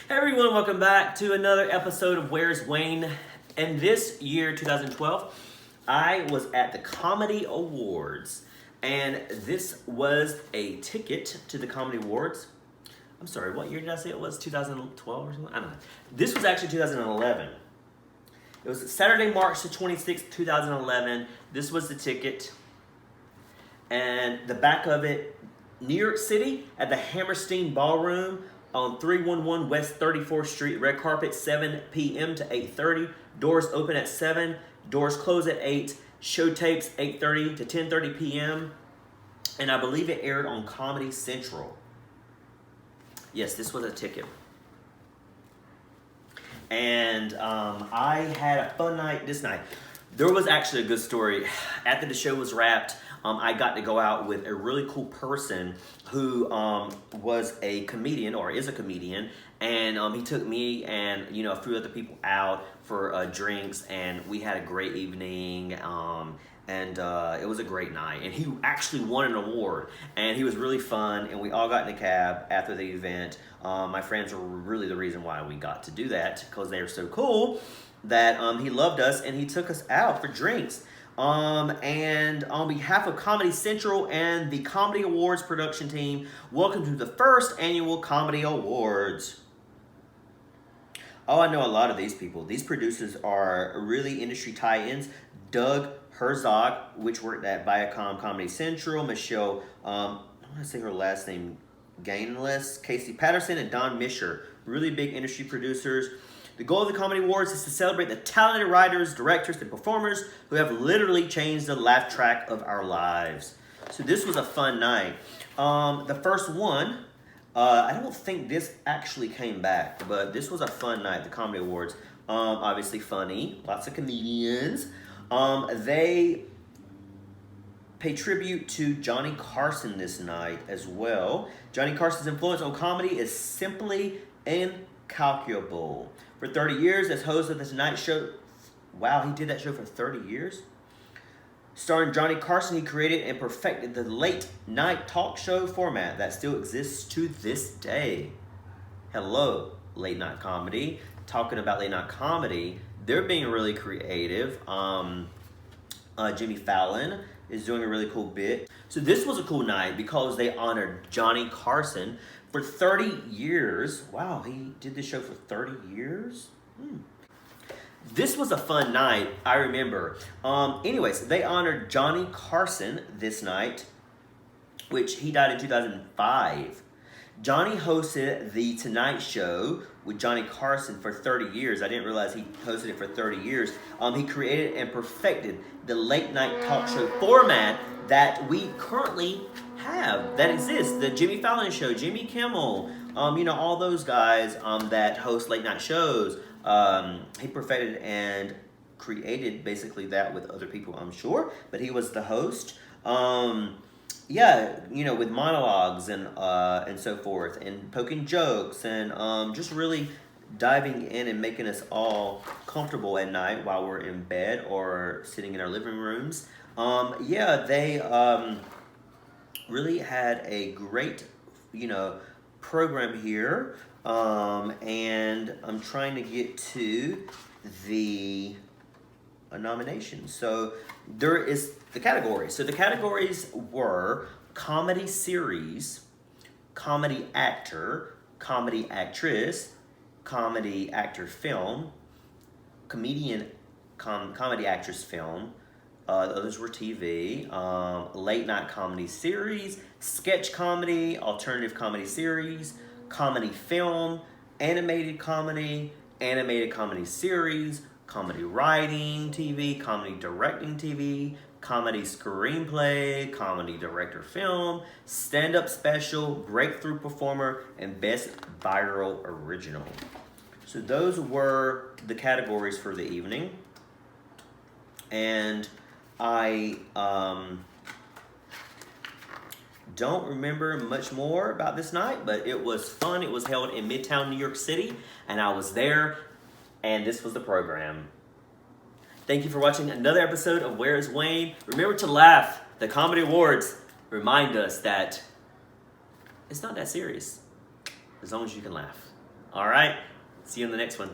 Hey everyone, welcome back to another episode of Where's Wayne. And this year, 2012, I was at the Comedy Awards. And this was a ticket to the Comedy Awards. I'm sorry, what year did I say it was? 2012 or something? I don't know. This was actually 2011. It was Saturday, March the 26th, 2011. This was the ticket. And the back of it, New York City at the Hammerstein Ballroom on 311 West 34th Street. Red carpet, 7 p.m. to 8:30. Doors open at 7. Doors close at 8. Show tapes 8:30 to 10:30 p.m. And I believe it aired on Comedy Central. Yes, this was a ticket. And I had a fun night this night. There was actually a good story. After the show was wrapped, I got to go out with a really cool person who was a comedian, or is a comedian, and he took me and a few other people out for drinks, and we had a great evening, and it was a great night. And he actually won an award, and he was really fun, and we all got in a cab after the event. My friends were really the reason why we got to do that, because they are so cool that he loved us and he took us out for drinks. And on behalf of Comedy Central and the Comedy Awards production team, welcome to the first annual Comedy Awards. Oh, I know a lot of these people. These producers are really industry tie-ins. Doug Herzog, which worked at Viacom Comedy Central. Michelle, I want to say her last name, Gainless. Casey Patterson and Don Misher. Really big industry producers. The goal of the Comedy Awards is to celebrate the talented writers, directors, and performers who have literally changed the laugh track of our lives. So this was a fun night. The first one, I don't think this actually came back, but this was a fun night, the Comedy Awards. Obviously funny, lots of comedians. They pay tribute to Johnny Carson this night as well. Johnny Carson's influence on comedy is simply incalculable. For 30 years as host of The Tonight Show. Wow, he did that show for 30 years? Starring Johnny Carson, he created and perfected the late night talk show format that still exists to this day. Hello, late night comedy. Talking about late night comedy, they're being really creative. Jimmy Fallon is doing a really cool bit. So this was a cool night because they honored Johnny Carson for 30 years. Wow, he did this show for 30 years? This was a fun night, I remember. Anyways, they honored Johnny Carson this night, which he died in 2005. Johnny hosted The Tonight Show with Johnny Carson for 30 years. I didn't realize he hosted it for 30 years. He created and perfected the late night talk show format that we currently have, that exists. The Jimmy Fallon Show, Jimmy Kimmel, all those guys that host late night shows. He perfected and created basically that with other people, I'm sure, but he was the host. With monologues and so forth, and poking jokes, and just really diving in and making us all comfortable at night while we're in bed or sitting in our living rooms. They really had a great, program here. And I'm trying to get to the nominations. So there is the categories. So the categories were comedy series, comedy actor, comedy actress, comedy actor film, comedian comedy actress film. Others were TV, late night comedy series, sketch comedy, alternative comedy series, comedy film, animated comedy series, comedy writing TV, comedy directing TV, comedy screenplay, comedy director film, stand-up special, breakthrough performer, and best viral original. So those were the categories for the evening. And I don't remember much more about this night, but it was fun. It was held in Midtown New York City, and I was there, and this was the program. Thank you for watching another episode of Where's Wayne. Remember to laugh. The Comedy Awards remind us that it's not that serious, as long as you can laugh. All right. See you in the next one.